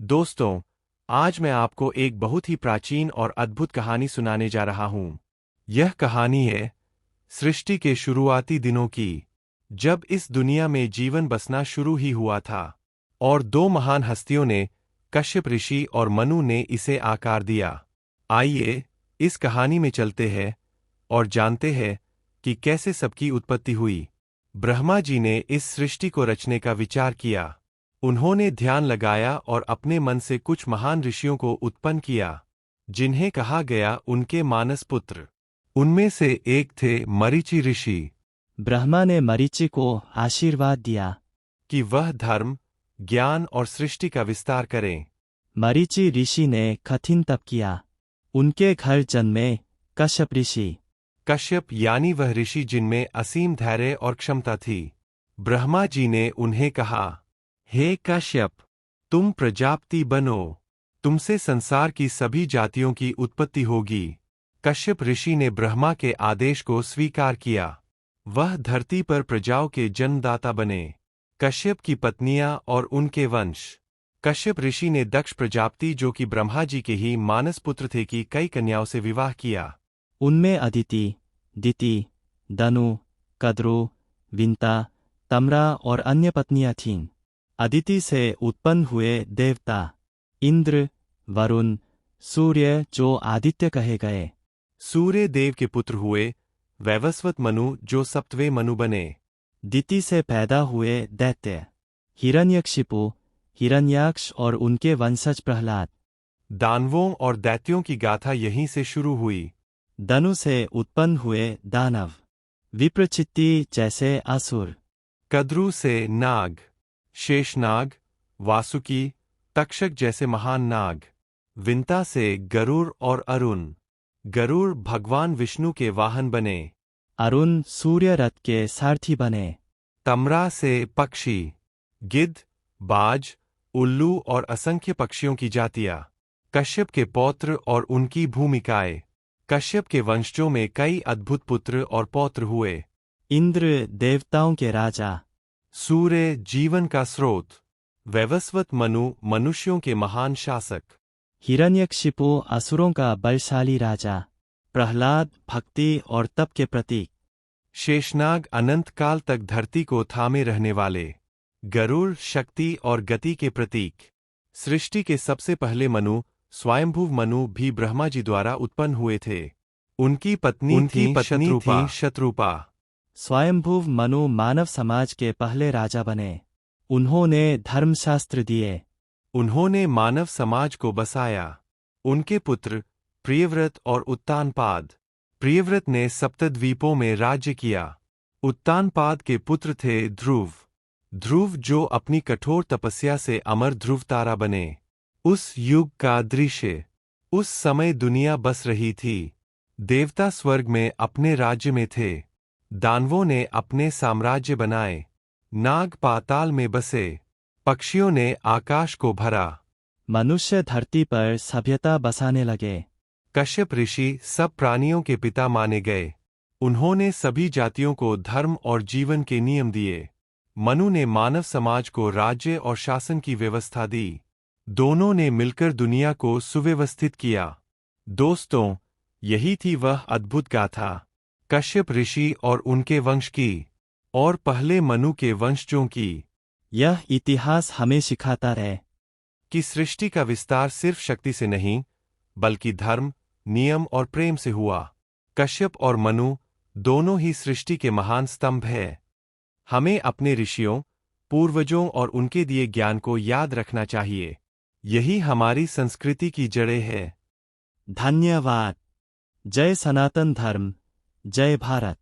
दोस्तों, आज मैं आपको एक बहुत ही प्राचीन और अद्भुत कहानी सुनाने जा रहा हूं। यह कहानी है सृष्टि के शुरुआती दिनों की, जब इस दुनिया में जीवन बसना शुरू ही हुआ था और दो महान हस्तियों ने, कश्यप ऋषि और मनु ने इसे आकार दिया। आइए इस कहानी में चलते हैं और जानते हैं कि कैसे सबकी उत्पत्ति हुई। ब्रह्मा जी ने इस सृष्टि को रचने का विचार किया। उन्होंने ध्यान लगाया और अपने मन से कुछ महान ऋषियों को उत्पन्न किया, जिन्हें कहा गया उनके मानस पुत्र। उनमें से एक थे मरीचि ऋषि। ब्रह्मा ने मरीचि को आशीर्वाद दिया कि वह धर्म, ज्ञान और सृष्टि का विस्तार करें। मरीचि ऋषि ने कठिन तप किया। उनके घर जन्मे कश्यप ऋषि। कश्यप यानी वह ऋषि जिनमें असीम धैर्य और क्षमता थी। ब्रह्मा जी ने उन्हें कहा, हे कश्यप, तुम प्रजापति बनो, तुमसे संसार की सभी जातियों की उत्पत्ति होगी। कश्यप ऋषि ने ब्रह्मा के आदेश को स्वीकार किया। वह धरती पर प्रजाओं के जन्मदाता बने। कश्यप की पत्नियां और उनके वंश। कश्यप ऋषि ने दक्ष प्रजापति, जो कि ब्रह्मा जी के ही मानस पुत्र थे, की कई कन्याओं से विवाह किया। उनमें अदिति, दिति, दनु, कद्रु, विंता, तम्रा और अन्य पत्नियां थीं। अदिति से उत्पन्न हुए देवता इंद्र, वरुण, सूर्य, जो आदित्य कहे गए। सूर्य देव के पुत्र हुए वैवस्वत मनु, जो सप्तवें मनु बने। दिति से पैदा हुए दैत्य हिरण्यकशिपु, हिरण्याक्ष और उनके वंशज प्रहलाद। दानवों और दैत्यों की गाथा यहीं से शुरू हुई। दनु से उत्पन्न हुए दानव, विप्रचित्ति जैसे असुर। कद्रु से नाग, शेषनाग, वासुकी, तक्षक जैसे महान नाग। विंता से गरुड़ और अरुण। गरुड़ भगवान विष्णु के वाहन बने। अरुण सूर्य रथ के सारथी बने। तम्रा से पक्षी, गिद्ध, बाज, उल्लू और असंख्य पक्षियों की जातियां। कश्यप के पौत्र और उनकी भूमिकाएं। कश्यप के वंशजों में कई अद्भुत पुत्र और पौत्र हुए। इंद्र देवताओं के राजा। सूर्य जीवन का स्रोत। वैवस्वत मनु मनुष्यों के महान शासक। हिरण्यकशिपु असुरों का बलशाली राजा। प्रहलाद भक्ति और तप के प्रतीक। शेषनाग अनंत काल तक धरती को थामे रहने वाले। गरुड़ शक्ति और गति के प्रतीक। सृष्टि के सबसे पहले मनु, स्वयंभुव मनु, भी ब्रह्मा जी द्वारा उत्पन्न हुए थे। उनकी पत्नी थी शत्रुपा। स्वयंभुव मनु मानव समाज के पहले राजा बने। उन्होंने धर्मशास्त्र दिए। उन्होंने मानव समाज को बसाया। उनके पुत्र प्रियव्रत और उत्तानपाद। प्रियव्रत ने सप्तद्वीपों में राज्य किया। उत्तानपाद के पुत्र थे ध्रुव। ध्रुव जो अपनी कठोर तपस्या से अमर ध्रुव तारा बने। उस युग का दृश्य। उस समय दुनिया बस रही थी। देवता स्वर्ग में अपने राज्य में थे। दानवों ने अपने साम्राज्य बनाए। नाग पाताल में बसे। पक्षियों ने आकाश को भरा। मनुष्य धरती पर सभ्यता बसाने लगे। कश्यप ऋषि सब प्राणियों के पिता माने गए। उन्होंने सभी जातियों को धर्म और जीवन के नियम दिए। मनु ने मानव समाज को राज्य और शासन की व्यवस्था दी। दोनों ने मिलकर दुनिया को सुव्यवस्थित किया। दोस्तों, यही थी वह अद्भुत गाथा, कश्यप ऋषि और उनके वंश की, और पहले मनु के वंशजों की। यह इतिहास हमें सिखाता है कि सृष्टि का विस्तार सिर्फ शक्ति से नहीं, बल्कि धर्म, नियम और प्रेम से हुआ। कश्यप और मनु दोनों ही सृष्टि के महान स्तंभ हैं। हमें अपने ऋषियों, पूर्वजों और उनके दिए ज्ञान को याद रखना चाहिए। यही हमारी संस्कृति की जड़ें हैं। धन्यवाद। जय सनातन धर्म, जय भारत।